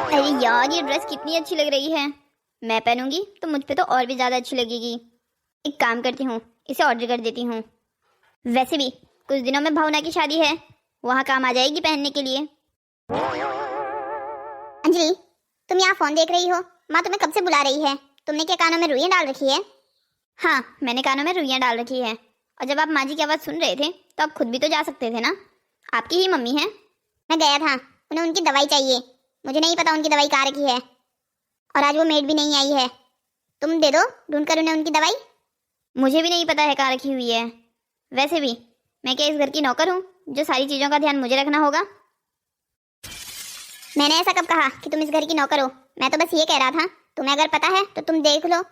अरे यार, ये ड्रेस कितनी अच्छी लग रही है। मैं पहनूंगी तो मुझ पे तो और भी ज्यादा अच्छी लगेगी। एक काम करती हूँ, इसे ऑर्डर कर देती हूँ। वैसे भी कुछ दिनों में भावना की शादी है, वहाँ काम आ जाएगी पहनने के लिए। अंजलि, तुम यहाँ फोन देख रही हो? माँ तुम्हें कब से बुला रही है। तुमने क्या कानों में रुइयां डाल रखी है? हाँ, मैंने कानों में रुइयां डाल रखी है। और जब आप माँ जी की आवाज़ सुन रहे थे तो आप खुद भी तो जा सकते थे ना। आपकी ही मम्मी है। मैं गया था, उन्हें उनकी दवाई चाहिए। मुझे नहीं पता उनकी दवाई कहाँ रखी है, और आज वो मेड भी नहीं आई है। तुम दे दो ढूंढ कर उन्हें उनकी दवाई। मुझे भी नहीं पता है कहाँ रखी हुई है। वैसे भी मैं क्या इस घर की नौकर हूँ जो सारी चीज़ों का ध्यान मुझे रखना होगा? मैंने ऐसा कब कहा कि तुम इस घर की नौकर हो? मैं तो बस ये कह रहा था, तुम्हें अगर पता है तो तुम देख लो।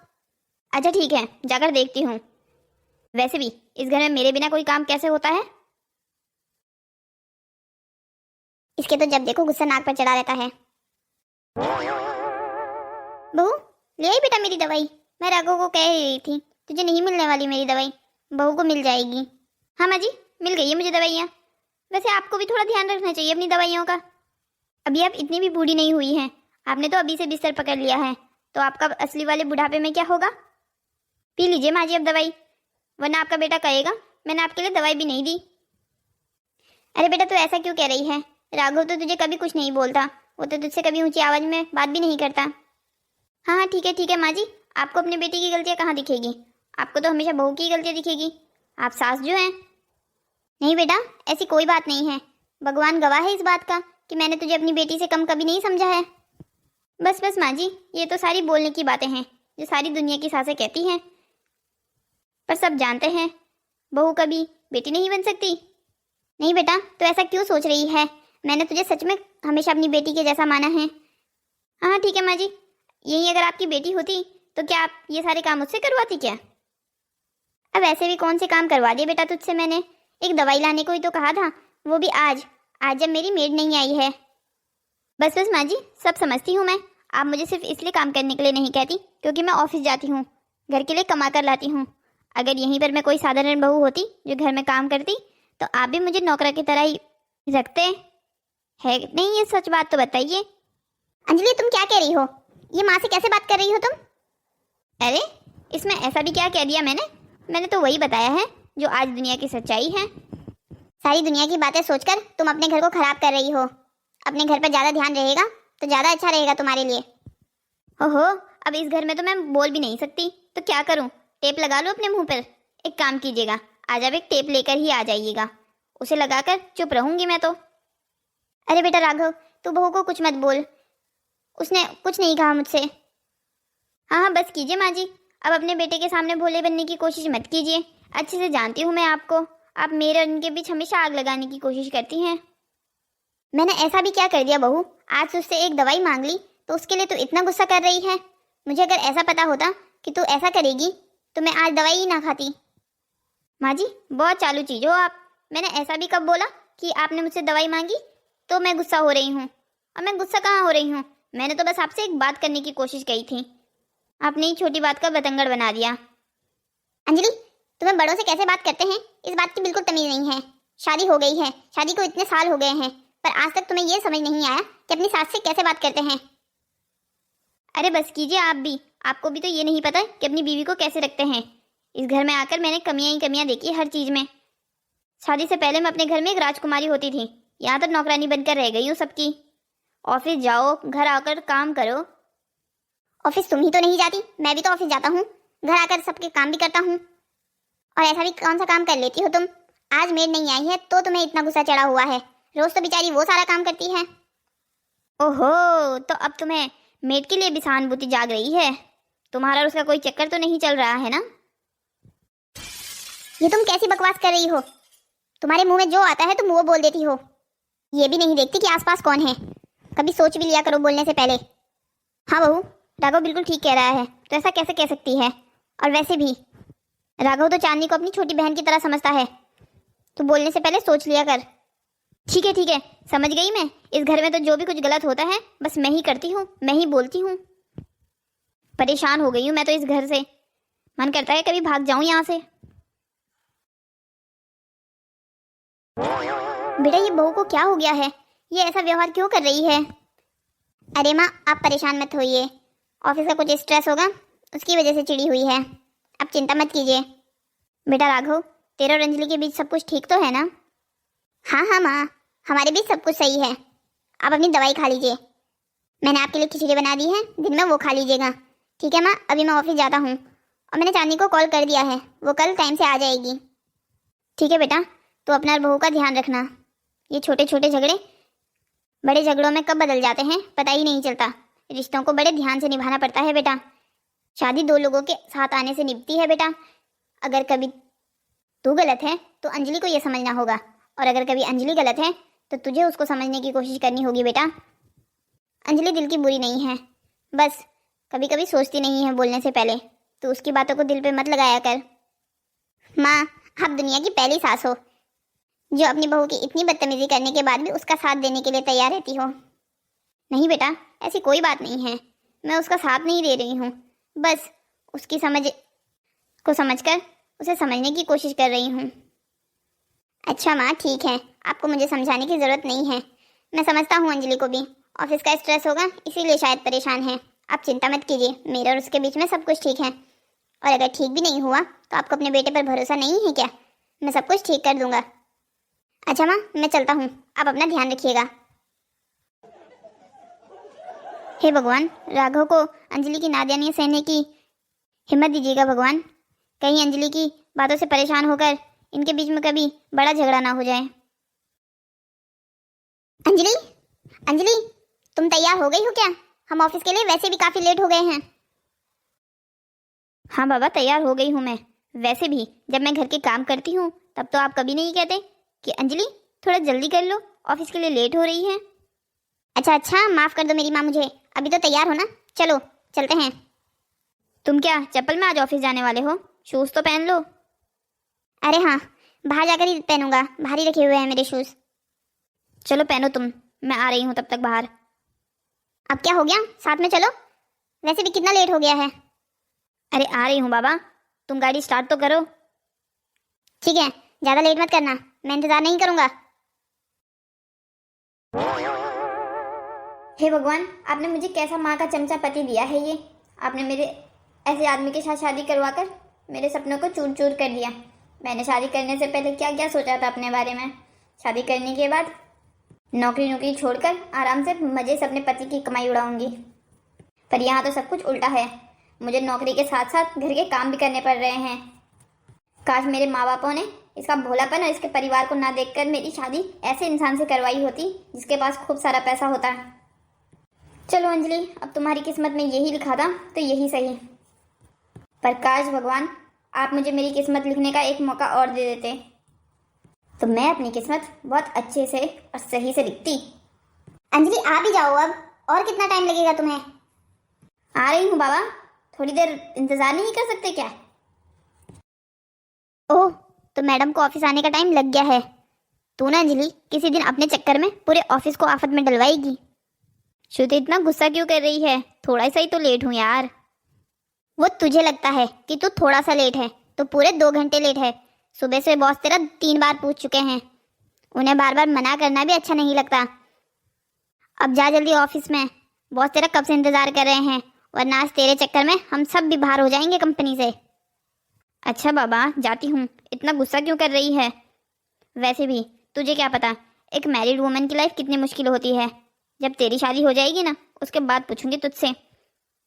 अच्छा ठीक है, जाकर देखती हूँ। वैसे भी इस घर में मेरे बिना कोई काम कैसे होता है? इसके तो जब देखो गुस्सा नाक पर चढ़ा रहता है। बहू, ले आई बेटा मेरी दवाई। मैं राघव को कह रही थी तुझे नहीं मिलने वाली मेरी दवाई, बहू को मिल जाएगी। हाँ माँ जी, मिल गई है मुझे दवाइयाँ। वैसे आपको भी थोड़ा ध्यान रखना चाहिए अपनी दवाइयों का। अभी आप इतनी भी बूढ़ी नहीं हुई हैं। आपने तो अभी से बिस्तर पकड़ लिया है, तो आपका असली वाले बुढ़ापे में क्या होगा? पी लीजिए माँ जी अब दवाई, वरना आपका बेटा कहेगा मैंने आपके लिए दवाई भी नहीं दी। अरे बेटा, तू ऐसा क्यों कह रही है? राघव तो तुझे कभी कुछ नहीं बोलता, वो तो तुझसे कभी ऊंची आवाज में बात भी नहीं करता। हाँ हाँ ठीक है माँ जी, आपको अपने बेटी की गलतियाँ कहाँ दिखेगी? आपको तो हमेशा बहू की गलतियाँ दिखेगी। आप सास जो हैं। नहीं बेटा, ऐसी कोई बात नहीं है। भगवान गवाह है इस बात का कि मैंने तुझे अपनी बेटी से कम कभी नहीं समझा है। बस बस माँ जी, ये तो सारी बोलने की बातें हैं जो सारी दुनिया की सासें कहती हैं। पर सब जानते हैं बहू कभी बेटी नहीं बन सकती। नहीं बेटा, तो ऐसा क्यों सोच रही है? मैंने तुझे सच में हमेशा अपनी बेटी के जैसा माना है। हाँ ठीक है माँ जी, यही अगर आपकी बेटी होती तो क्या आप ये सारे काम मुझसे करवाती क्या? अब ऐसे भी कौन से काम करवा दिए बेटा तुझसे मैंने? एक दवाई लाने को ही तो कहा था, वो भी आज आज जब मेरी मेड नहीं आई है। बस बस माँ जी, सब समझती हूँ मैं। आप मुझे सिर्फ इसलिए काम करने के लिए नहीं कहती क्योंकि मैं ऑफिस जाती हूँ, घर के लिए कमा कर लाती हूँ। अगर यहीं पर मैं कोई साधारण बहू होती जो घर में काम करती तो आप भी मुझे नौकरा की तरह ही रखते है नहीं? ये सच बात तो बताइए। अंजलि, तुम क्या कह रही हो? ये माँ से कैसे बात कर रही हो तुम? अरे इसमें ऐसा भी क्या कह दिया मैंने तो वही बताया है जो आज दुनिया की सच्चाई है। सारी दुनिया की बातें सोचकर तुम अपने घर को खराब कर रही हो। अपने घर पर ज्यादा ध्यान रहेगा तो ज्यादा अच्छा रहेगा तुम्हारे लिए। ओहो, अब इस घर में तो मैं बोल भी नहीं सकती, तो क्या करूं? टेप लगा लो अपने मुंह पर। एक काम कीजिएगा, आज आप एक टेप लेकर ही आ जाइएगा, उसे लगाकर चुप रहूंगी मैं तो। अरे बेटा राघव, तू बहू को कुछ मत बोल, उसने कुछ नहीं कहा मुझसे। हाँ हाँ बस कीजिए माँ जी, अब अपने बेटे के सामने भोले बनने की कोशिश मत कीजिए। अच्छे से जानती हूँ मैं आपको, आप मेरे और उनके बीच हमेशा आग लगाने की कोशिश करती हैं। मैंने ऐसा भी क्या कर दिया बहू? आज उससे एक दवाई मांग ली तो उसके लिए तू इतना गुस्सा कर रही है। मुझे अगर ऐसा पता होता कि तू ऐसा करेगी तो मैं आज दवाई ही ना खाती। माँ जी बहुत चालू चीज हो आप। मैंने ऐसा भी कब बोला कि आपने मुझसे दवाई मांगी तो मैं गुस्सा हो रही हूँ? और मैं गुस्सा कहाँ हो रही हूँ? मैंने तो बस आपसे एक बात करने की कोशिश की थी, आपने ही छोटी बात का बतंगड़ बना दिया। अंजलि, तुम्हें बड़ों से कैसे बात करते हैं इस बात की बिल्कुल तमीज नहीं है। शादी हो गई है, शादी को इतने साल हो गए हैं, पर आज तक तुम्हें यह समझ नहीं आया कि अपनी सास से कैसे बात करते हैं। अरे बस कीजिए आप भी, आपको भी तो ये नहीं पता कि अपनी बीवी को कैसे रखते हैं। इस घर में आकर मैंने कमियां ही कमियां देखी हर चीज में। शादी से पहले मैं अपने घर में एक राजकुमारी होती थी, यहाँ तो नौकरानी बनकर रह गई हूँ सबकी। ऑफिस जाओ, घर आकर काम करो। ऑफिस तुम ही तो नहीं जाती, मैं भी तो ऑफिस जाता हूँ, घर आकर सबके काम भी करता हूँ। और ऐसा भी कौन सा काम कर लेती हो तुम? आज मेड नहीं आई है तो तुम्हें इतना गुस्सा चढ़ा हुआ है, रोज तो बेचारी वो सारा काम करती है। ओहो, तो अब तुम्हें मेड के लिए भी सहानुभूति जाग रही है? तुम्हारा और उसका कोई चक्कर तो नहीं चल रहा है ना? ये तुम कैसी बकवास कर रही हो? तुम्हारे मुंह में जो आता है तुम वो बोल देती हो। ये भी नहीं देखती कि आसपास कौन है। कभी सोच भी लिया करो बोलने से पहले। हाँ बहू, राघव बिल्कुल ठीक कह रहा है, तो ऐसा कैसे कह सकती है? और वैसे भी राघव तो चांदनी को अपनी छोटी बहन की तरह समझता है, तो बोलने से पहले सोच लिया कर। ठीक है, समझ गई मैं। इस घर में तो जो भी कुछ गलत होता है बस मैं ही करती हूँ, मैं ही बोलती हूँ। परेशान हो गई हूँ मैं तो इस घर से, मन करता है कभी भाग जाऊं यहाँ से। बेटा, ये बहू को क्या हो गया है? ये ऐसा व्यवहार क्यों कर रही है? अरे माँ, आप परेशान मत होइए। ऑफिस का कुछ स्ट्रेस होगा, उसकी वजह से चिड़ी हुई है। आप चिंता मत कीजिए। बेटा राघव, तेरे और अंजलि के बीच सब कुछ ठीक तो है ना? हाँ हाँ माँ, हमारे बीच सब कुछ सही है। आप अपनी दवाई खा लीजिए। मैंने आपके लिए खिचड़ी बना दी है, दिन में वो खा लीजिएगा। ठीक है माँ, अभी मैं ऑफिस जाता हूँ। और मैंने चांदनी को कॉल कर दिया है, वो कल टाइम से आ जाएगी। ठीक है बेटा, तो अपना और बहू का ध्यान रखना। ये छोटे छोटे झगड़े बड़े झगड़ों में कब बदल जाते हैं पता ही नहीं चलता। रिश्तों को बड़े ध्यान से निभाना पड़ता है बेटा। शादी दो लोगों के साथ आने से निभती है बेटा। अगर कभी तू गलत है तो अंजलि को यह समझना होगा, और अगर कभी अंजलि गलत है तो तुझे उसको समझने की कोशिश करनी होगी बेटा। अंजलि दिल की बुरी नहीं है, बस कभी कभी सोचती नहीं है बोलने से पहले। तो उसकी बातों को दिल पे मत लगाया कर। माँ, आप दुनिया की पहली सास हो जो अपनी बहू की इतनी बदतमीजी करने के बाद भी उसका साथ देने के लिए तैयार रहती हो। नहीं बेटा, ऐसी कोई बात नहीं है। मैं उसका साथ नहीं दे रही हूँ, बस उसकी समझ को समझकर उसे समझने की कोशिश कर रही हूँ। अच्छा माँ, ठीक है, आपको मुझे समझाने की ज़रूरत नहीं है। मैं समझता हूँ अंजलि को भी ऑफिस का स्ट्रेस होगा, इसीलिए शायद परेशान है। आप चिंता मत कीजिए, मेरे और उसके बीच में सब कुछ ठीक है। और अगर ठीक भी नहीं हुआ तो आपको अपने बेटे पर भरोसा नहीं है क्या? मैं सब कुछ ठीक कर दूंगा। अच्छा माँ, मैं चलता हूँ, आप अपना ध्यान रखिएगा। हे भगवान, राघव को अंजलि की नादानियां सहने की हिम्मत दीजिएगा भगवान। कहीं अंजलि की बातों से परेशान होकर इनके बीच में कभी बड़ा झगड़ा ना हो जाए। अंजलि, अंजलि, तुम तैयार हो गई हो क्या? हम ऑफिस के लिए वैसे भी काफी लेट हो गए हैं। हाँ बाबा, तैयार हो गई हूँ मैं। वैसे भी जब मैं घर के काम करती हूँ तब तो आप कभी नहीं कहते कि अंजलि थोड़ा जल्दी कर लो, ऑफिस के लिए लेट हो रही है। अच्छा अच्छा, माफ कर दो मेरी माँ मुझे। अभी तो तैयार हो ना, चलो चलते हैं। तुम क्या चप्पल में आज ऑफिस जाने वाले हो? शूज तो पहन लो। अरे हाँ, बाहर जाकर ही पहनूंगा, बाहर ही रखे हुए हैं मेरे शूज। चलो पहनो तुम, मैं आ रही हूँ तब तक बाहर। अब क्या हो गया, साथ में चलो। वैसे भी कितना लेट हो गया है। अरे आ रही हूँ बाबा, तुम गाड़ी स्टार्ट तो करो। ठीक है, ज्यादा लेट मत करना, मैं इंतजार नहीं करूंगा। हे भगवान, आपने मुझे कैसा माँ का चमचा पति दिया है ये। आपने मेरे ऐसे आदमी के साथ शादी करवाकर मेरे सपनों को चूर चूर कर दिया। मैंने शादी करने से पहले क्या क्या सोचा था अपने बारे में। शादी करने के बाद नौकरी छोड़कर आराम से मजे से अपने पति की कमाई उड़ाऊंगी। पर यहाँ तो सब कुछ उल्टा है। मुझे नौकरी के साथ साथ घर के काम भी करने पड़ रहे हैं। काश मेरे माँ बापों ने इसका भोलापन और इसके परिवार को ना देखकर मेरी शादी ऐसे इंसान से करवाई होती जिसके पास खूब सारा पैसा होता। चलो अंजलि, अब तुम्हारी किस्मत में यही लिखा था तो यही सही। पर काश भगवान आप मुझे मेरी किस्मत लिखने का एक मौका और दे देते तो मैं अपनी किस्मत बहुत अच्छे से और सही से लिखती। अंजलि, आ भी जाओ अब, और कितना टाइम लगेगा तुम्हें? आ रही हूँ बाबा, थोड़ी देर इंतजार नहीं कर सकते क्या? ओह, तो मैडम को ऑफिस आने का टाइम लग गया है। तू ना अंजलि किसी दिन अपने चक्कर में पूरे ऑफिस को आफत में डलवाएगी। श्रुति इतना गुस्सा क्यों कर रही है? थोड़ा सा ही तो लेट हूँ यार। वो तुझे लगता है कि तू थोड़ा सा लेट है, तो पूरे 2 घंटे लेट है। सुबह से बॉस तेरा 3 बार पूछ चुके हैं, उन्हें बार बार मना करना भी अच्छा नहीं लगता। अब जा जल्दी ऑफिस में, बॉस तेरा कब से इंतजार कर रहे हैं, वरना आज तेरे चक्कर में हम सब भी बाहर हो जाएंगे कंपनी से। अच्छा बाबा, जाती हूँ। इतना गुस्सा क्यों कर रही है? वैसे भी तुझे क्या पता एक मैरिड वुमन की लाइफ कितनी मुश्किल होती है। जब तेरी शादी हो जाएगी ना, उसके बाद पूछूंगी तुझसे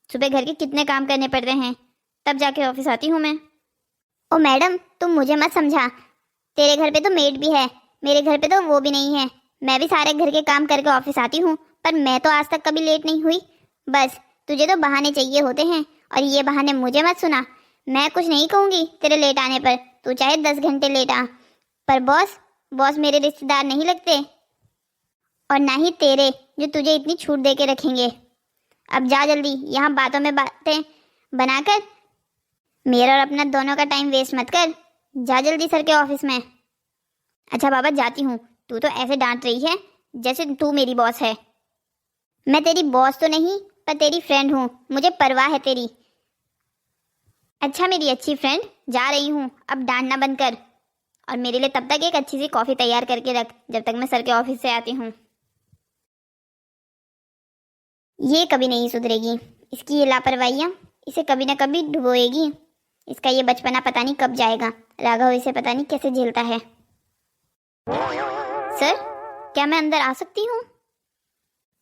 सुबह घर के कितने काम करने पड़ते हैं, तब जाके ऑफिस आती हूँ मैं। ओ मैडम, तुम मुझे मत समझा। तेरे घर पे तो मेड भी है, मेरे घर पे तो वो भी नहीं है। मैं भी सारे घर के काम करके ऑफिस आती हूँ, पर मैं तो आज तक कभी लेट नहीं हुई। बस तुझे तो बहाने चाहिए होते हैं, और ये बहाने मुझे मत सुना। मैं कुछ नहीं कहूँगी तेरे लेट आने पर, तू चाहे 10 घंटे लेट आ, पर बॉस मेरे रिश्तेदार नहीं लगते, और ना ही तेरे जो तुझे इतनी छूट दे के रखेंगे। अब जा जल्दी, यहाँ बातों में बातें बनाकर मेरा और अपना दोनों का टाइम वेस्ट मत कर। जा जल्दी सर के ऑफिस में। अच्छा बाबा, जाती हूँ। तू तो ऐसे डांट रही है जैसे तू मेरी बॉस है। मैं तेरी बॉस तो नहीं, पर तेरी फ्रेंड हूँ, मुझे परवाह है तेरी। अच्छा मेरी अच्छी फ्रेंड, जा रही हूँ, अब डांटना बंद कर। और मेरे लिए तब तक एक अच्छी सी कॉफ़ी तैयार करके रख, जब तक मैं सर के ऑफिस से आती हूँ। ये कभी नहीं सुधरेगी। इसकी ये लापरवाहियाँ इसे कभी ना कभी डुबोएगी। इसका ये बचपना पता नहीं कब जाएगा। राघव इसे पता नहीं कैसे झेलता है। सर, क्या मैं अंदर आ सकती हूँ?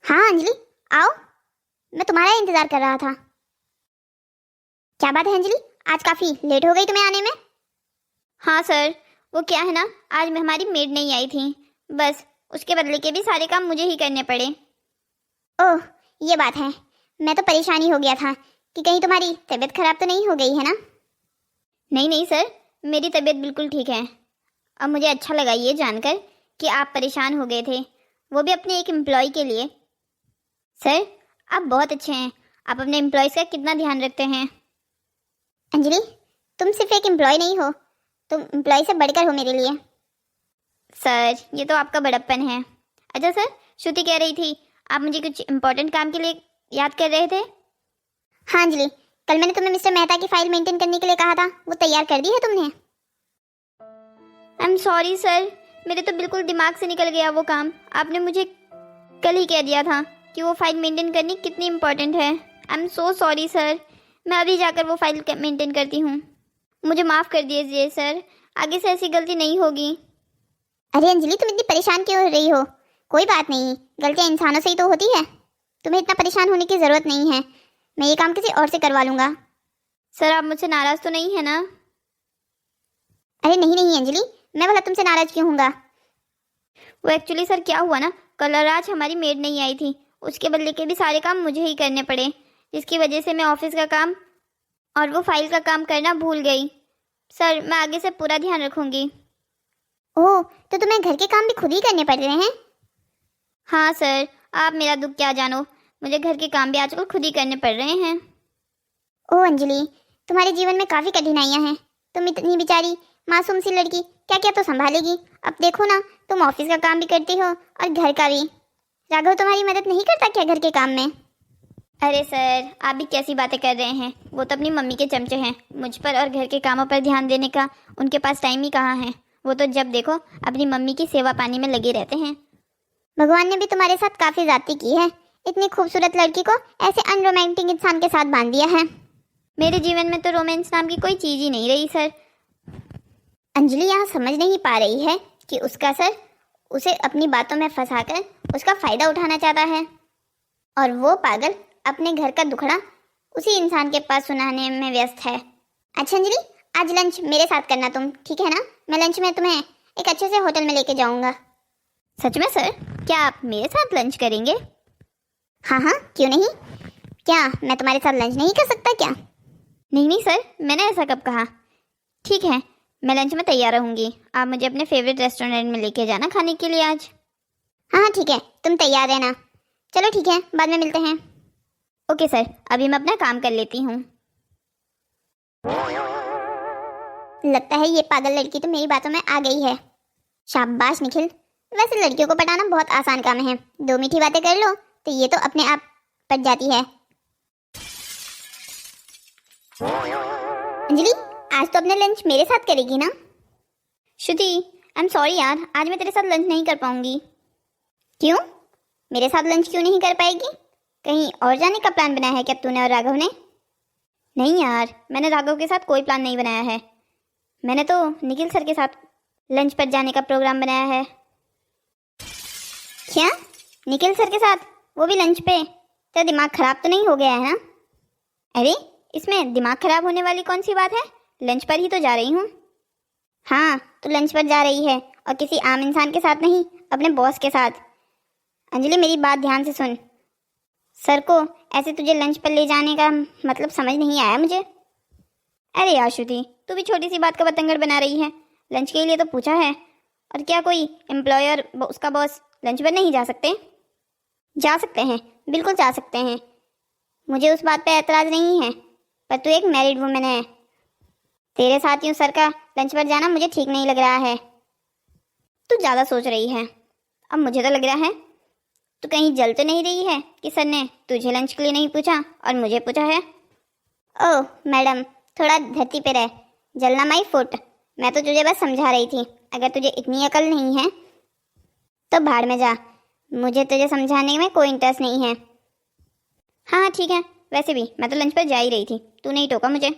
हाँ अंजलि, आओ, मैं तुम्हारा इंतजार कर रहा था। क्या बात है अंजलि, आज काफी लेट हो गई तुम्हें आने में? हाँ सर, वो क्या है ना, आज में हमारी मेड नहीं आई थी, बस उसके बदले के भी सारे काम मुझे ही करने पड़े। ओह, ये बात है। मैं तो परेशानी हो गया था कि कहीं तुम्हारी तबीयत खराब तो नहीं हो गई है ना? नहीं नहीं सर, मेरी तबीयत बिल्कुल ठीक है। अब मुझे अच्छा लगा ये जानकर कि आप परेशान हो गए थे, वो भी अपने एक एम्प्लॉय के लिए। सर, आप बहुत अच्छे हैं। आप अपने एम्प्लॉयज़ का कितना ध्यान रखते हैं। अंजलि, तुम सिर्फ एक एम्प्लॉय नहीं हो, तुम एम्प्लॉय से बढ़कर हो मेरे लिए। सर, ये तो आपका बड़प्पन है। अच्छा सर, श्रुति कह रही थी आप मुझे कुछ इम्पोर्टेंट काम के लिए याद कर रहे थे। हाँ अंजलि, कल मैंने तुम्हें मिस्टर मेहता की फाइल मेंटेन करने के लिए कहा था, वो तैयार कर दी है तुमने? आई एम सॉरी सर, मेरे तो बिल्कुल दिमाग से निकल गया वो काम। आपने मुझे कल ही कह दिया था कि वो फाइल मेंटेन करनी कितनी इम्पोर्टेंट है। I am so sorry sir, मैं अभी जाकर वो फाइल मेंटेन करती हूँ। मुझे माफ़ कर दीजिए सर, आगे से ऐसी गलती नहीं होगी। अरे अंजलि, तुम इतनी परेशान क्यों हो रही हो? कोई बात नहीं, गलतियाँ इंसानों से ही तो होती है। तुम्हें इतना परेशान होने की ज़रूरत नहीं है। मैं ये काम किसी और से करवा लूँगा। सर, आप मुझसे नाराज़ तो नहीं है ना? अरे नहीं नहीं अंजलि, मैं भला तुमसे नाराज़ क्यों हूँगा? वो एक्चुअली सर क्या हुआ ना, कल और आज हमारी मेड नहीं आई थी, उसके बदले के भी सारे काम मुझे ही करने पड़े, जिसकी वजह से मैं ऑफिस का काम और वो फाइल का काम करना भूल गई। सर, मैं आगे से पूरा ध्यान रखूँगी। ओह, तो तुम्हें घर के काम भी खुद ही करने पड़ रहे हैं? हाँ सर, आप मेरा दुख क्या जानो, मुझे घर के काम भी आजकल खुद ही करने पड़ रहे हैं। ओह अंजलि, तुम्हारे जीवन में काफ़ी कठिनाइयाँ हैं। तुम इतनी बेचारी मासूम सी लड़की क्या क्या तो संभालेगी। अब देखो ना, तुम ऑफिस का काम भी करती हो और घर का भी। राघव तुम्हारी मदद नहीं करता क्या घर के काम में? अरे सर, आप भी कैसी बातें कर रहे हैं। वो तो अपनी मम्मी के चमचे हैं, मुझ पर और घर के कामों पर ध्यान देने का उनके पास टाइम ही कहाँ है। वो तो जब देखो अपनी मम्मी की सेवा पानी में लगे रहते हैं। भगवान ने भी तुम्हारे साथ काफ़ी ज्यादती की है। इतनी खूबसूरत लड़की को ऐसे अनरोमांटिक इंसान के साथ बांध दिया है। मेरे जीवन में तो रोमांस नाम की कोई चीज़ ही नहीं रही सर। अंजलि यहाँ समझ नहीं पा रही है कि उसका सर उसे अपनी बातों में फंसाकर उसका फ़ायदा उठाना चाहता है, और वो पागल अपने घर का दुखड़ा उसी इंसान के पास सुनाने में व्यस्त है। अच्छा अंजलि, आज लंच मेरे साथ करना तुम, ठीक है ना? मैं लंच में तुम्हें एक अच्छे से होटल में लेके जाऊंगा। सच में सर? क्या आप मेरे साथ लंच करेंगे? हाँ हाँ, क्यों नहीं। क्या मैं तुम्हारे साथ लंच नहीं कर सकता क्या? नहीं नहीं सर, मैंने ऐसा कब कहा। ठीक है, मैं लंच में तैयार रहूँगी। आप मुझे अपने फेवरेट रेस्टोरेंट में लेके जाना खाने के लिए आज। हाँ हाँ ठीक है, तुम तैयार रहना। चलो ठीक है, बाद में मिलते हैं। ओके सर, अभी मैं अपना काम कर लेती हूँ। लगता है ये पागल लड़की तो मेरी बातों में आ गई है। शाबाश निखिल, वैसे लड़कियों को पटाना बहुत आसान काम है। 2 मीठी बातें कर लो तो ये तो अपने आप पट जाती है। अंजलि, आज तो अपने लंच मेरे साथ करेगी ना? श्रुति, आई एम सॉरी यार, आज मैं तेरे साथ लंच नहीं कर पाऊंगी। क्यों? मेरे साथ लंच क्यों नहीं कर पाएगी? कहीं और जाने का प्लान बनाया है क्या तूने और राघव ने? नहीं यार, मैंने राघव के साथ कोई प्लान नहीं बनाया है। मैंने तो निखिल सर के साथ लंच पर जाने का प्रोग्राम बनाया है। क्या? निखिल सर के साथ, वो भी लंच पे? तेरा दिमाग खराब तो नहीं हो गया है ना? अरे, इसमें दिमाग खराब होने वाली कौन सी बात है? लंच पर ही तो जा रही हूँ। हाँ, तो लंच पर जा रही है और किसी आम इंसान के साथ नहीं, अपने बॉस के साथ। अंजलि मेरी बात ध्यान से सुन। सर को ऐसे तुझे लंच पर ले जाने का मतलब समझ नहीं आया मुझे। अरे यार श्रुति, तू भी छोटी सी बात का बतंगड़ बना रही है। लंच के लिए तो पूछा है, और क्या कोई एम्प्लॉयर उसका बॉस लंच पर नहीं जा सकते? जा सकते हैं, बिल्कुल जा सकते हैं। मुझे उस बात पे ऐतराज़ नहीं है, पर तू एक मैरिड वुमेन है। तेरे साथ यूँ सर का लंच पर जाना मुझे ठीक नहीं लग रहा है। तू ज़्यादा सोच रही है। अब मुझे तो लग रहा है तू कहीं जल तो नहीं रही है कि सर ने तुझे लंच के लिए नहीं पूछा और मुझे पूछा है। ओह मैडम, थोड़ा धरती पे रह, जलना माई फुट। मैं तो तुझे बस समझा रही थी। अगर तुझे इतनी अकल नहीं है तो भाड़ में जा। मुझे तुझे समझाने में कोई इंटरेस्ट नहीं है। हाँ ठीक है, वैसे भी मैं तो लंच पर जा ही रही थी, तूने ही टोका मुझे।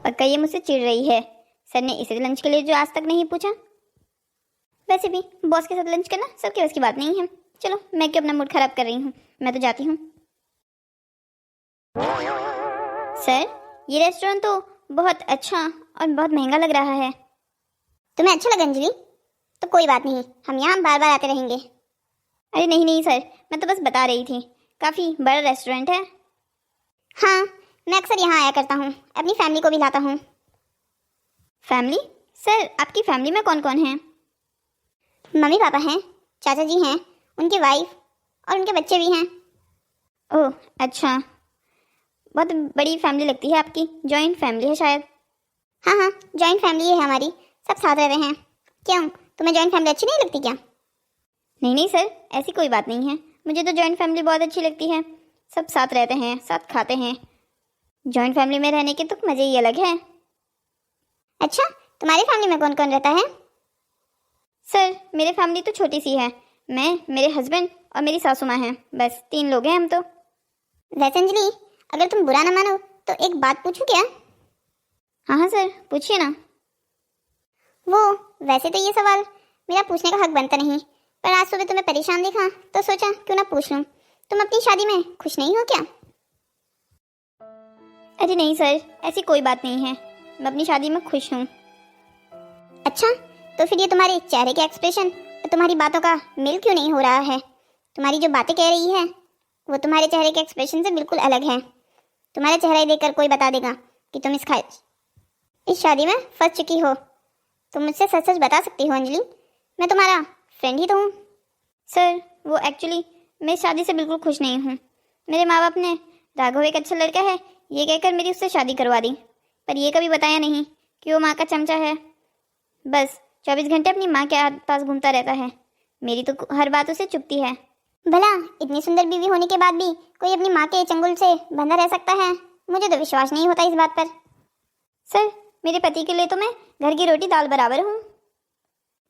पक्का ये मुझसे चिढ़ रही है, सर ने इसे लंच के लिए जो आज तक नहीं पूछा। वैसे भी बॉस के साथ लंच करना सबके बस की बात नहीं है। चलो मैं क्यों अपना मूड खराब कर रही हूँ, मैं तो जाती हूँ। सर ये रेस्टोरेंट तो बहुत अच्छा और बहुत महंगा लग रहा है। तुम्हें अच्छा लगा अंजलि? तो कोई बात नहीं, हम यहाँ बार बार आते रहेंगे। अरे नहीं नहीं सर, मैं तो बस बता रही थी, काफ़ी बड़ा रेस्टोरेंट है। हाँ, मैं अक्सर यहाँ आया करता हूँ, अपनी फैमिली को भी लाता हूँ। फैमिली? सर आपकी फैमिली में कौन कौन है? मम्मी पापा हैं, चाचा जी हैं, उनकी वाइफ और उनके बच्चे भी हैं। ओह अच्छा, बहुत बड़ी फैमिली लगती है आपकी, जॉइंट फैमिली है शायद। हाँ हाँ, जॉइंट फैमिली है हमारी, सब साथ रहते हैं। क्यों, तुम्हें जॉइंट फैमिली अच्छी नहीं लगती क्या? नहीं नहीं सर, ऐसी कोई बात नहीं है, मुझे तो जॉइंट फैमिली बहुत अच्छी लगती है। सब साथ रहते हैं, साथ खाते हैं। जॉइंट फैमिली में रहने के तो मज़े ही अलग है। अच्छा, तुम्हारी फैमिली में कौन कौन रहता है? सर मेरी फैमिली तो छोटी सी है, मैं, मेरे हस्बैंड और मेरी सासू माँ हैं, बस 3 लोग हैं हम तो। वैसे अंजलि, अगर तुम बुरा ना मानो तो एक बात पूछूं क्या? हाँ हाँ सर पूछिए ना। वो वैसे तो ये सवाल मेरा पूछने का हक बनता नहीं, पर आज सुबह तुम्हें परेशान देखा तो सोचा क्यों ना पूछ लूं। तुम अपनी शादी में खुश नहीं हो क्या? अरे नहीं सर, ऐसी कोई बात नहीं है, मैं अपनी शादी में खुश हूँ। अच्छा, तो फिर ये तुम्हारे चेहरे के एक्सप्रेशन और तुम्हारी बातों का मेल क्यों नहीं हो रहा है? तुम्हारी जो बातें कह रही है वो तुम्हारे चेहरे के एक्सप्रेशन से बिल्कुल अलग है। तुम्हारा चेहरा ही देखकर कोई बता देगा कि तुम इस शादी में फंस चुकी हो। तुम मुझसे सच सच बता सकती हो अंजलि, मैं तुम्हारा फ्रेंड ही तो हूँ। सर वो एक्चुअली मैं शादी से बिल्कुल खुश नहीं हूँ। मेरे माँ बाप ने राघव एक अच्छा लड़का है ये कहकर मेरी उससे शादी करवा दी, पर ये कभी बताया नहीं कि वो माँ का चमचा है। बस 24 घंटे अपनी माँ के पास घूमता रहता है, मेरी तो हर बात उसे चुभती है। भला इतनी सुंदर बीवी होने के बाद भी कोई अपनी माँ के चंगुल से बंधा रह सकता है? मुझे तो विश्वास नहीं होता इस बात पर। सर मेरे पति के लिए तो मैं घर की रोटी दाल बराबर हूँ।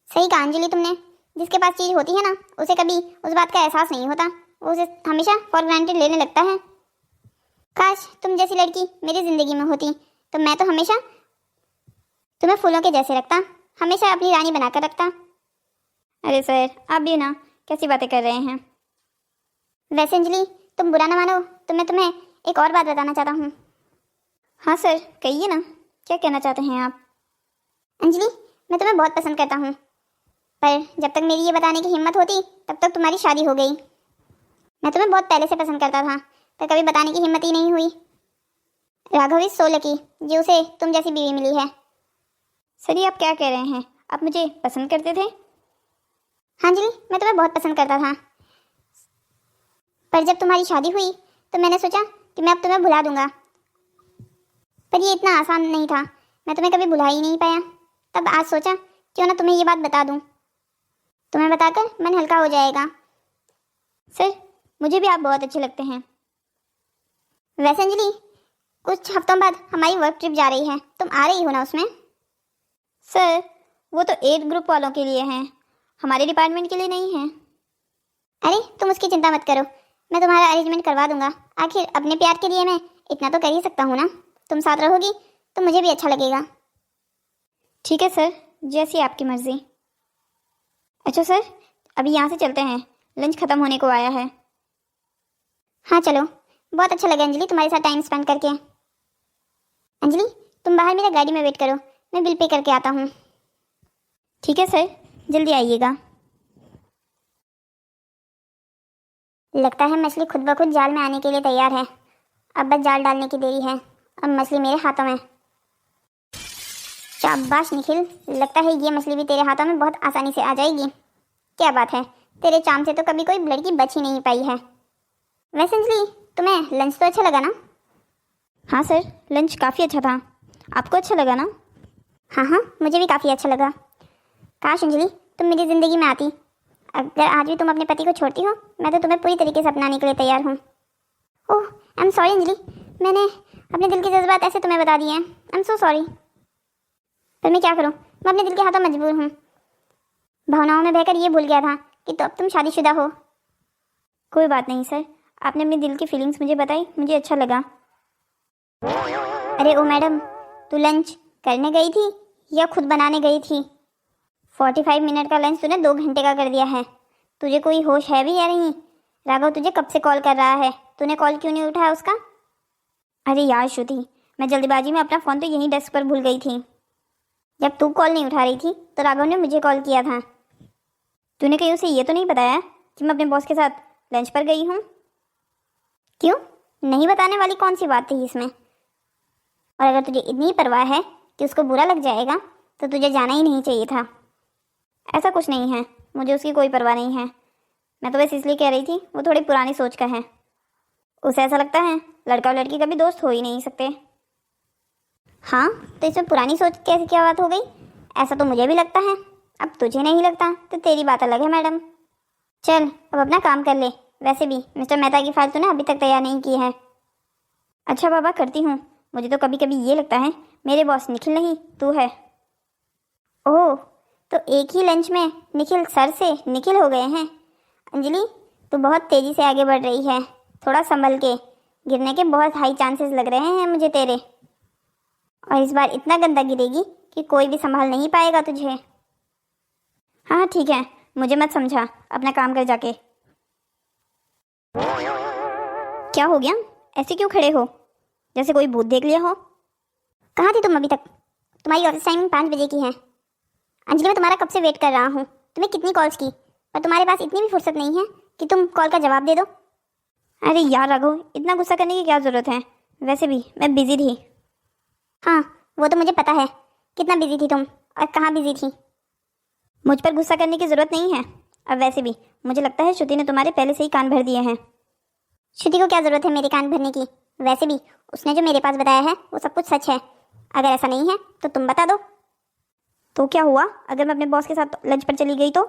सही कहा अंजलि तुमने, जिसके पास चीज़ होती है ना उसे कभी उस बात का एहसास नहीं होता, वो उसे हमेशा फॉर ग्रांटेड लेने लगता है। काश तुम जैसी लड़की मेरी जिंदगी में होती तो मैं तो हमेशा तुम्हें फूलों के जैसे रखता, हमेशा अपनी रानी बनाकर रखता। अरे सर आप भी ना कैसी बातें कर रहे हैं। वैसे अंजलि तुम बुरा ना मानो तो मैं तुम्हें एक और बात बताना चाहता हूँ। हाँ सर कहिए ना, क्या कहना चाहते हैं आप? अंजलि मैं तुम्हें बहुत पसंद करता हूँ, पर जब तक मेरी ये बताने की हिम्मत होती तब तक तुम्हारी शादी हो गई। मैं तुम्हें बहुत पहले से पसंद करता था, पर कभी बताने की हिम्मत ही नहीं हुई। राघव इज सो लकी जो उसे तुम जैसी बीवी मिली है। सर ये आप क्या कह रहे हैं, आप मुझे पसंद करते थे? हाँ अंजलि, मैं तुम्हें बहुत पसंद करता था, पर जब तुम्हारी शादी हुई तो मैंने सोचा कि मैं अब तुम्हें भुला दूंगा, पर ये इतना आसान नहीं था, मैं तुम्हें कभी भुला ही नहीं पाया। तब आज सोचा क्यों ना तुम्हें ये बात बता दूं, तुम्हें बताकर मन हल्का हो जाएगा। सर मुझे भी आप बहुत अच्छे लगते हैं। वैसे अंजलि कुछ हफ्तों बाद हमारी वर्क ट्रिप जा रही है, तुम आ रही हो ना उसमें? सर वो तो 8 ग्रुप वालों के लिए हैं, हमारे डिपार्टमेंट के लिए नहीं है। अरे तुम उसकी चिंता मत करो, मैं तुम्हारा अरेंजमेंट करवा दूंगा। आखिर अपने प्यार के लिए मैं इतना तो कर ही सकता हूँ ना। तुम साथ रहोगी तो मुझे भी अच्छा लगेगा। ठीक है सर, जैसी आपकी मर्जी। अच्छा सर अभी यहाँ से चलते हैं, लंच ख़त्म होने को आया है। हाँ चलो, बहुत अच्छा लगा अंजलि तुम्हारे साथ टाइम स्पेंड करके। अंजलि तुम बाहर मेरा गाड़ी में वेट करो, मैं बिल पे करके आता हूँ। ठीक है सर, जल्दी आइएगा। लगता है मछली खुद ब खुद जाल में आने के लिए तैयार है, अब बस जाल डालने की देरी है। अब मछली मेरे हाथों में। शाबाश निखिल, लगता है ये मछली भी तेरे हाथों में बहुत आसानी से आ जाएगी। क्या बात है, तेरे चाम से तो कभी कोई लड़की बच ही नहीं पाई है। वैसे अंजलि तुम्हें लंच तो अच्छा लगा ना? हाँ सर लंच काफ़ी अच्छा था, आपको अच्छा लगा ना? हाँ हाँ मुझे भी काफ़ी अच्छा लगा। काश अंजलि तुम मेरी ज़िंदगी में आती। अगर आज भी तुम अपने पति को छोड़ती हो मैं तो तुम्हें पूरी तरीके से अपनाने के लिए तैयार हूँ। ओह आई एम सॉरी अंजलि, मैंने अपने दिल के जज्बात ऐसे तुम्हें बता दिए हैं। I am so sorry. पर मैं क्या करूँ, मैं अपने दिल के हाथों मजबूर हूँ। भावनाओं में बहकर ये भूल गया था कि तो अब तुम शादीशुदा हो। कोई बात नहीं सर, आपने अपने दिल की फीलिंग्स मुझे बताई, मुझे अच्छा लगा। अरे ओ मैडम, तू लंच करने गई थी या खुद बनाने गई थी? 45 मिनट का लंच तूने 2 घंटे का कर दिया है। तुझे कोई होश है भी या नहीं? राघव तुझे कब से कॉल कर रहा है, तूने कॉल क्यों नहीं उठाया उसका? अरे यार श्रुति, मैं जल्दबाजी में अपना फ़ोन तो यहीं डेस्क पर भूल गई थी। जब तू कॉल नहीं उठा रही थी तो राघव ने मुझे कॉल किया था। तूने कहीं उसे ये तो नहीं बताया कि मैं अपने बॉस के साथ लंच पर गई हूँ? क्यों? नहीं बताने वाली कौन सी बात थी इसमें? और अगर तुझे इतनी परवाह है कि उसको बुरा लग जाएगा तो तुझे जाना ही नहीं चाहिए था। ऐसा कुछ नहीं है, मुझे उसकी कोई परवाह नहीं है। मैं तो बस इसलिए कह रही थी, वो थोड़ी पुरानी सोच का है। उसे ऐसा लगता है लड़का और लड़की कभी दोस्त हो ही नहीं सकते। हाँ, तो इसमें पुरानी सोच कैसे क्या बात हो गई? ऐसा तो मुझे भी लगता है। अब तुझे नहीं लगता तो तेरी बात अलग है मैडम। चल अब अपना काम कर ले। वैसे भी मिस्टर मेहता की फाइल तूने अभी तक तैयार नहीं की है। अच्छा बाबा, करती हूँ। मुझे तो कभी कभी ये लगता है मेरे बॉस निखिल नहीं, तू है। ओह, तो एक ही लंच में निखिल सर से निखिल हो गए हैं। अंजलि, तू बहुत तेज़ी से आगे बढ़ रही है। थोड़ा संभल के, गिरने के बहुत हाई चांसेस लग रहे हैं मुझे तेरे। और इस बार इतना गंदा गिरेगी कि कोई भी संभाल नहीं पाएगा तुझे। हाँ ठीक है, मुझे मत समझा, अपना काम कर जाके। क्या हो गया? ऐसे क्यों खड़े हो, जैसे कोई भूत देख लिया हो? कहाँ थी तुम अभी तक? तुम्हारी ऑफिस टाइमिंग 5 बजे की है। अंजलि, मैं तुम्हारा कब से वेट कर रहा हूँ। तुम्हें कितनी कॉल्स की, पर तुम्हारे पास इतनी भी फुर्सत नहीं है कि तुम कॉल का जवाब दे दो। अरे यार राघव, इतना गुस्सा करने की क्या ज़रूरत है? वैसे भी मैं बिजी थी। हाँ, वो तो मुझे पता है कितना बिजी थी तुम और कहाँ बिजी थी। मुझ पर गुस्सा करने की ज़रूरत नहीं है। अब वैसे भी मुझे लगता है श्रुति ने तुम्हारे पहले से ही कान भर दिए हैं। श्रुति को क्या ज़रूरत है मेरे कान भरने की? वैसे भी उसने जो मेरे पास बताया है वो सब कुछ सच है। अगर ऐसा नहीं है तो तुम बता दो। तो क्या हुआ अगर मैं अपने बॉस के साथ लंच पर चली गई तो?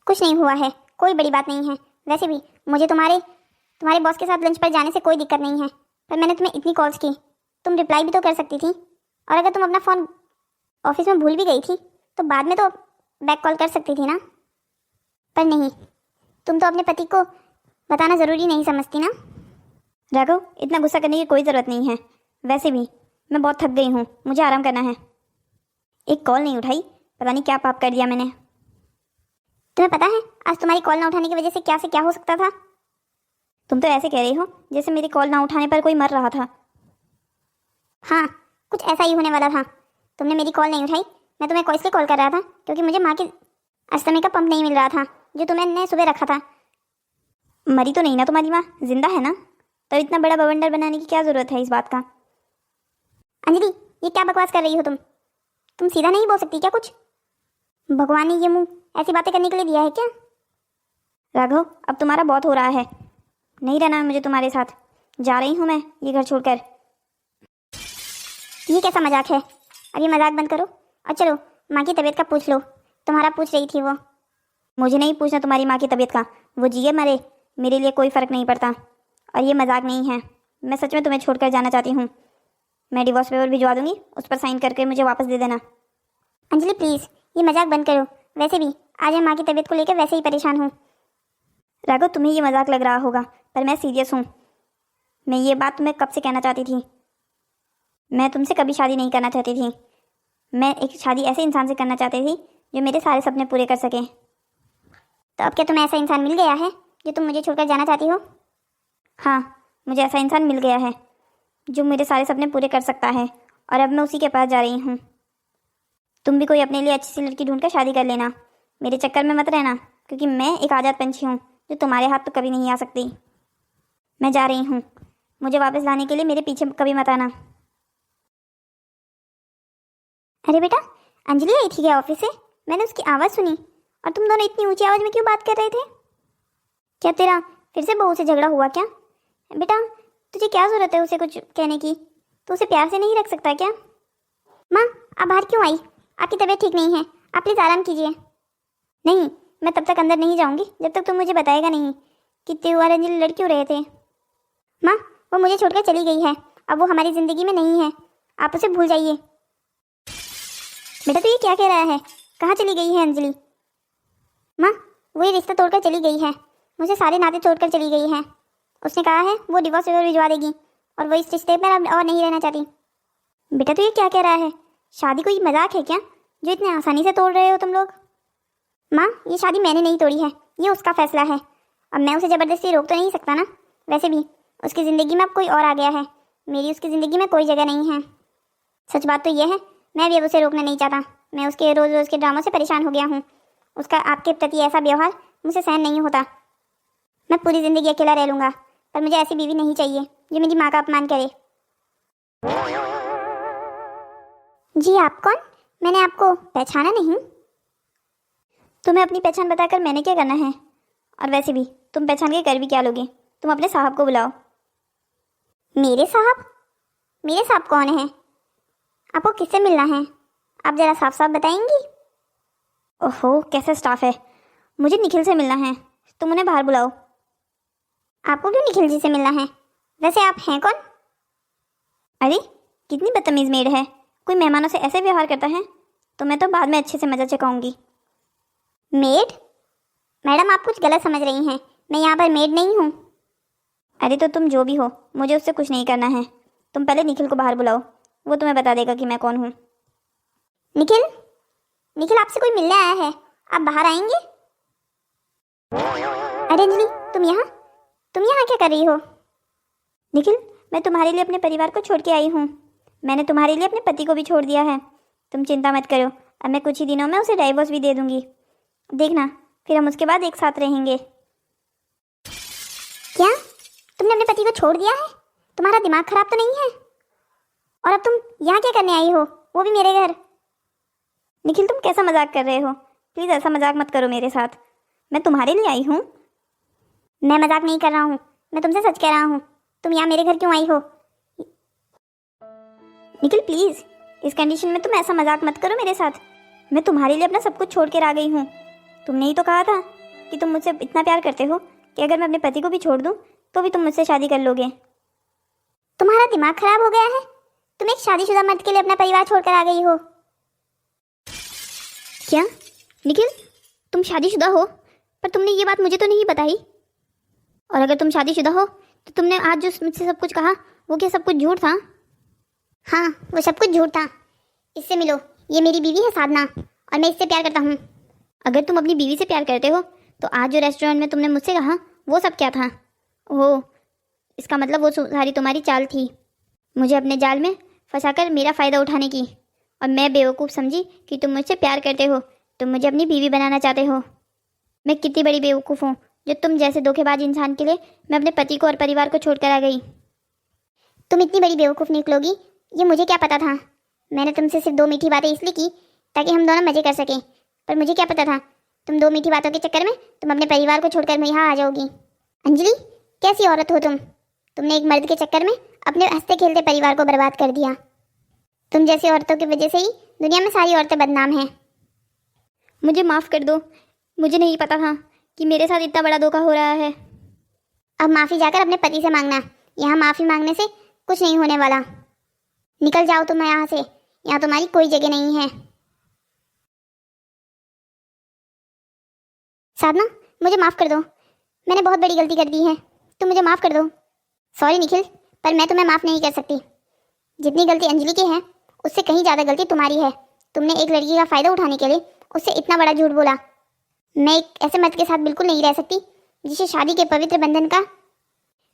कुछ नहीं हुआ है, कोई बड़ी बात नहीं है। वैसे भी मुझे तुम्हारे बॉस के साथ लंच पर जाने से कोई दिक्कत नहीं है, पर मैंने तुम्हें इतनी कॉल्स की, तुम रिप्लाई भी तो कर सकती थी। और अगर तुम अपना फ़ोन ऑफिस में भूल भी गई थी तो बाद में तो बैक कॉल कर सकती थी ना। पर नहीं, तुम तो अपने पति को बताना ज़रूरी नहीं समझती ना। राघव, इतना गुस्सा करने की कोई ज़रूरत नहीं है। वैसे भी मैं बहुत थक गई हूँ, मुझे आराम करना है। एक कॉल नहीं उठाई, पता नहीं क्या पाप कर दिया मैंने। तुम्हें पता है आज तुम्हारी कॉल ना उठाने की वजह से क्या हो सकता था? तुम तो ऐसे कह रही हो जैसे मेरी कॉल ना उठाने पर कोई मर रहा था। हाँ, कुछ ऐसा ही होने वाला था। तुमने मेरी कॉल नहीं उठाई। मैं तुम्हें इसलिए कॉल कर रहा था क्योंकि मुझे माँ के अष्टमी का पंप नहीं मिल रहा था जो तुमने सुबह रखा था। मरी तो नहीं ना तुम्हारी माँ, जिंदा है ना? तो इतना बड़ा बवंडर बनाने की क्या ज़रूरत है इस बात का? अंजलि, ये क्या बकवास कर रही हो तुम सीधा नहीं बोल सकती क्या कुछ? भगवान ने ये मुंह ऐसी बातें करने के लिए दिया है क्या? राघव, अब तुम्हारा बहुत हो रहा है, नहीं रहना है मुझे तुम्हारे साथ। जा रही हूँ मैं ये घर छोड़कर। ये कैसा मजाक है? अब ये मजाक बंद करो और चलो माँ की तबीयत का पूछ लो। तुम्हारा पूछ रही थी वो। मुझे नहीं पूछना तुम्हारी माँ की तबीयत का, वो जिए मरे मेरे लिए कोई फ़र्क नहीं पड़ता। और ये मजाक नहीं है, मैं सच में तुम्हें छोड़कर जाना चाहती हूँ। मैं डिवोर्स पेपर भिजवा दूंगी, उस पर साइन करके मुझे वापस दे देना। अंजलि प्लीज़, ये मजाक बंद करो। वैसे भी आज मैं माँ की तबीयत को लेकर वैसे ही परेशान हूँ। राघव, तुम्हें ये मजाक लग रहा होगा पर मैं सीरियस हूँ। मैं ये बात तुम्हें कब से कहना चाहती थी। मैं तुमसे कभी शादी नहीं करना चाहती थी। मैं एक शादी ऐसे इंसान से करना चाहती थी जो मेरे सारे सपने पूरे कर सके। तो अब क्या तुम्हें ऐसा इंसान मिल गया है जो तुम मुझे छोड़कर जाना चाहती हो? हाँ, मुझे ऐसा इंसान मिल गया है जो मेरे सारे सपने पूरे कर सकता है, और अब मैं उसी के पास जा रही हूँ। तुम भी कोई अपने लिए अच्छी सी लड़की ढूंढकर शादी कर लेना। मेरे चक्कर में मत रहना, क्योंकि मैं एक आज़ाद पंछी हूँ जो तुम्हारे हाथ तो कभी नहीं आ सकती। मैं जा रही हूँ, मुझे वापस लाने के लिए मेरे पीछे कभी मत आना। अरे बेटा, अंजलि आई थी क्या ऑफिस से? मैंने उसकी आवाज़ सुनी। और तुम दोनों इतनी ऊंची आवाज़ में क्यों बात कर रहे थे? क्या तेरा फिर से बहू से झगड़ा हुआ क्या? बेटा, तुझे क्या ज़रूरत है उसे कुछ कहने की? तो उसे प्यार से नहीं रख सकता क्या? माँ, आप बाहर क्यों आई? आपकी तबीयत ठीक नहीं है, आप प्लीज़ आराम कीजिए। नहीं, मैं तब तक अंदर नहीं जाऊंगी जब तक तुम मुझे बताएगा नहीं कि तू और अंजलि लड़ क्यों रहे थे। माँ, वो मुझे छोड़कर चली गई है, अब वो हमारी ज़िंदगी में नहीं है, आप उसे भूल जाइए। बेटा, तू ये क्या कह रहा है? कहाँ चली गई है अंजलि? माँ, वो ये रिश्ता तोड़कर चली गई है, मुझे सारे नाते छोड़कर चली गई है। उसने कहा है वो डिवोर्स पेपर भिजवा देगी और वो इस रिश्ते में अब और नहीं रहना चाहती। बेटा तो ये क्या कह रहा है? शादी कोई मजाक है क्या जो इतने आसानी से तोड़ रहे हो तुम लोग? माँ, ये शादी मैंने नहीं तोड़ी है, ये उसका फैसला है। अब मैं उसे ज़बरदस्ती रोक तो नहीं सकता ना। वैसे भी उसकी ज़िंदगी में अब कोई और आ गया है, मेरी उसकी ज़िंदगी में कोई जगह नहीं है। सच बात तो यह है, मैं भी अब उसे रोकना नहीं चाहता। मैं उसके रोज़ रोज़ के ड्रामों से परेशान हो गया हूँ। उसका आपके प्रति ऐसा व्यवहार मुझे सहन नहीं होता। मैं पूरी ज़िंदगी अकेला रह लूँगा, पर मुझे ऐसी बीवी नहीं चाहिए जो मेरी माँ का अपमान करे। जी आप कौन? मैंने आपको पहचाना नहीं। तुम्हें अपनी पहचान बताकर मैंने क्या करना है? और वैसे भी तुम पहचान के कर भी क्या लोगे? तुम अपने साहब को बुलाओ। मेरे साहब? मेरे साहब कौन है? आपको किससे मिलना है? आप जरा साफ साफ बताएंगी? ओहो, कैसा स्टाफ है। मुझे निखिल से मिलना है, तुम उन्हें बाहर बुलाओ। आपको क्यों निखिल जी से मिलना है? वैसे आप हैं कौन? अरे कितनी बदतमीज मेड है, कोई मेहमानों से ऐसे व्यवहार करता है तो मैं तो बाद में अच्छे से मजा चखाऊंगी। मेड? मैडम आप कुछ गलत समझ रही हैं, मैं यहाँ पर मेड नहीं हूँ। अरे तो तुम जो भी हो, मुझे उससे कुछ नहीं करना है। तुम पहले निखिल को बाहर बुलाओ, वो तुम्हें बता देगा कि मैं कौन हूँ। निखिल? निखिल आपसे कोई मिलने आया है, आप बाहर आएंगे? अरे अंजलि, तुम यहाँ क्या कर रही हो? निखिल, मैं तुम्हारे लिए अपने परिवार को छोड़ के आई हूँ। मैंने तुम्हारे लिए अपने पति को भी छोड़ दिया है। तुम चिंता मत करो, अब मैं कुछ ही दिनों में उसे डाइवोर्स भी दे दूंगी। देखना, फिर हम उसके बाद एक साथ रहेंगे। क्या? तुमने अपने पति को छोड़ दिया है? तुम्हारा दिमाग खराब तो नहीं है? और अब तुम यहाँ क्या करने आई हो, वो भी मेरे घर? निखिल, तुम कैसा मजाक कर रहे हो? प्लीज़ ऐसा मजाक मत करो मेरे साथ। मैं तुम्हारे लिए आई हूँ। मैं मजाक नहीं कर रहा हूँ, मैं तुमसे सच कह रहा हूँ। तुम यहाँ मेरे घर क्यों आई हो? निखिल प्लीज़, इस कंडीशन में तुम ऐसा मजाक मत करो मेरे साथ। मैं तुम्हारे लिए अपना सब कुछ छोड़ कर आ गई हूँ। तुमने ही तो कहा था कि तुम मुझसे इतना प्यार करते हो कि अगर मैं अपने पति को भी छोड़ दूँ तो भी तुम मुझसे शादी कर लोगे। तुम्हारा दिमाग खराब हो गया है? तुम एक शादीशुदा मर्द के लिए अपना परिवार छोड़कर आ गई हो। क्या निखिल, तुम शादीशुदा हो? पर तुमने ये बात मुझे तो नहीं बताई। और अगर तुम शादीशुदा हो तो तुमने आज जो मुझसे सब कुछ कहा वो क्या सब कुछ झूठ था? हाँ, वो सब कुछ झूठ था। इससे मिलो, ये मेरी बीवी है साधना और मैं इससे प्यार करता हूँ। अगर तुम अपनी बीवी से प्यार करते हो तो आज जो रेस्टोरेंट में तुमने मुझसे कहा वो सब क्या था? ओह, इसका मतलब वो सारी तुम्हारी चाल थी, मुझे अपने जाल में फंसाकर मेरा फ़ायदा उठाने की। और मैं बेवकूफ़ समझी कि तुम मुझसे प्यार करते हो, तुम मुझे अपनी बीवी बनाना चाहते हो। मैं कितनी बड़ी बेवकूफ़ हूँ जो तुम जैसे धोखेबाज इंसान के लिए मैं अपने पति को और परिवार को छोड़कर आ गई। तुम इतनी बड़ी बेवकूफ़ निकलोगी ये मुझे क्या पता था। मैंने तुमसे सिर्फ 2 मीठी बातें इसलिए की ताकि हम दोनों मज़े कर सकें, पर मुझे क्या पता था तुम 2 मीठी बातों के चक्कर में तुम अपने परिवार को छोड़कर यहाँ आ जाओगी। अंजलि, कैसी औरत हो तुम? तुमने एक मर्द के चक्कर में अपने हंसते खेलते परिवार को बर्बाद कर दिया। तुम जैसी औरतों की वजह से ही दुनिया में सारी औरतें बदनाम हैं। मुझे माफ़ कर दो, मुझे नहीं पता था कि मेरे साथ इतना बड़ा धोखा हो रहा है। अब माफ़ी जाकर अपने पति से मांगना, यहाँ माफ़ी मांगने से कुछ नहीं होने वाला। निकल जाओ तुम यहाँ से, यहाँ तुम्हारी कोई जगह नहीं है। साधना, मुझे माफ़ कर दो, मैंने बहुत बड़ी गलती कर दी है, तुम मुझे माफ़ कर दो। सॉरी निखिल, पर मैं तुम्हें माफ़ नहीं कर सकती। जितनी गलती अंजलि की है उससे कहीं ज़्यादा गलती तुम्हारी है। तुमने एक लड़की का फ़ायदा उठाने के लिए उससे इतना बड़ा झूठ बोला। मैं एक ऐसे मर्द के साथ बिल्कुल नहीं रह सकती जिसे शादी के पवित्र बंधन का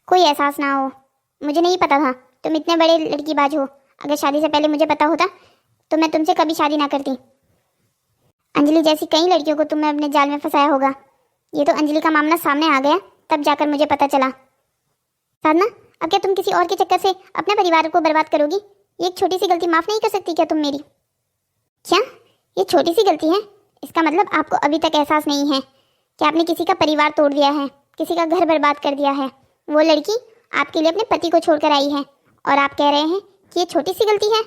कोई एहसास ना हो। मुझे नहीं पता था तुम इतने बड़े लड़कीबाज हो। अगर शादी से पहले मुझे पता होता तो मैं तुमसे कभी शादी ना करती। अंजलि जैसी कई लड़कियों को तुमने अपने जाल में फंसाया होगा। ये तो अंजलि का मामला सामने आ गया तब जाकर मुझे पता चला। साधना, अब क्या तुम किसी और के चक्कर से अपने परिवार को बर्बाद करोगी? ये एक छोटी सी गलती माफ़ नहीं कर सकती क्या तुम मेरी? क्या ये छोटी सी गलती है? इसका मतलब आपको अभी तक एहसास नहीं है कि आपने किसी का परिवार तोड़ दिया है, किसी का घर बर्बाद कर दिया है। वो लड़की आपके लिए अपने पति को छोड़कर आई है और आप कह रहे हैं कि ये छोटी सी गलती है।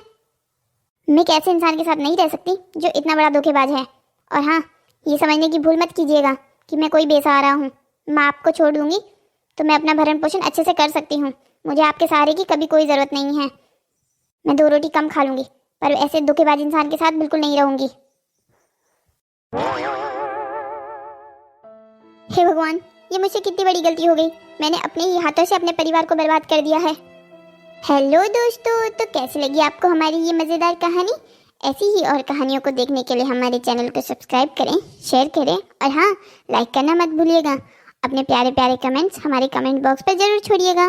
मैं एक ऐसे इंसान के साथ नहीं रह सकती जो इतना बड़ा धोखेबाज है। और हाँ, ये समझने की भूल मत कीजिएगा कि मैं कोई बेसहारा हूँ। मैं आपको छोड़ दूँगी तो मैं अपना भरण पोषण अच्छे से कर सकती हूँ। मुझे आपके सहारे की कभी कोई ज़रूरत नहीं है। मैं 2 रोटी कम खा लूँगी पर ऐसे धोखेबाज इंसान के साथ बिल्कुल नहीं रहूँगी। हे भगवान, ये मुझसे कितनी बड़ी गलती हो गई। मैंने अपने ही हाथों से अपने परिवार को बर्बाद कर दिया है। हेलो दोस्तों, तो कैसी लगी आपको हमारी ये मज़ेदार कहानी? ऐसी ही और कहानियों को देखने के लिए हमारे चैनल को सब्सक्राइब करें, शेयर करें और हाँ, लाइक करना मत भूलिएगा। अपने प्यारे प्यारे कमेंट्स हमारे कमेंट बॉक्स पर ज़रूर छोड़िएगा।